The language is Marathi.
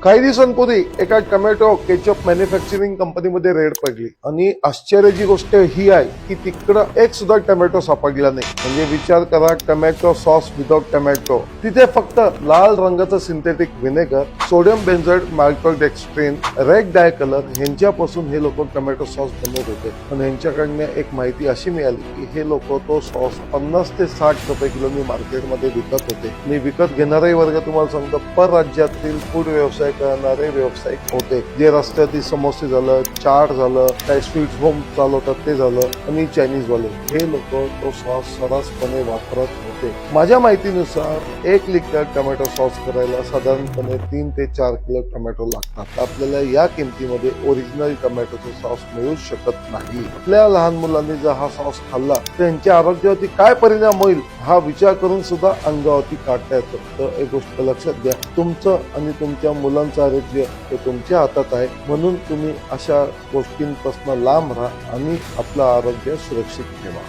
काही दिवसांपूर्वी एका टोमॅटो केचप मॅन्युफॅक्चरिंग कंपनीमध्ये रेड पडली आणि आश्चर्याची गोष्ट ही आहे की तिकडं एक सुद्धा टोमॅटो सापडला नाही. म्हणजे विचार करा, टोमॅटो सॉस विदाउट टोमॅटो. तिथे फक्त लाल रंगाचं synthetic vinegar, sodium benzoate माल्टोडेक्स्ट्रीन, red डाय कलर ह्यांच्यापासून हे लोक टोमॅटो सॉस बनवत होते. पण ह्यांच्याकडनं एक माहिती अशी मिळाली की हे लोक तो सॉस 50 ते 60 रुपये किलोनी मार्केटमध्ये विकत होते. मी विकत घेणाराही वर्ग तुम्हाला सांगतो, परराज्यातील फूड व्यवसाय करणारे व्यावसायिक होते, जे रस्त्यातील समोसे झालं, चाट झालं, काही स्वीट होम चालवतात ते झालं, आणि चायनीज वाले, हे लोक तो सॉस सर्रासपणे वापरत होते. माझ्या माहितीनुसार 1 लिटर टोमॅटो सॉस करायला साधारणपणे 3 ते 4 किलो टोमॅटो लागतात. आपल्याला या किमतीमध्ये ओरिजिनल टोमॅटोचा सॉस मिळू शकत नाही. आपल्या लहान मुलांनी जर हा सॉस खाल्ला तर त्यांच्या आरोग्यावरती काय परिणाम होईल हा विचार करून सुद्धा अंगावरती काढता येतो. तर एक गोष्ट लक्षात घ्या, तुमचं आणि तुमच्या मुलांचं आरोग्य हे तुमच्या हातात आहे. म्हणून तुम्ही अशा गोष्टींपासून लांब राहा आणि आपलं आरोग्य सुरक्षित ठेवा.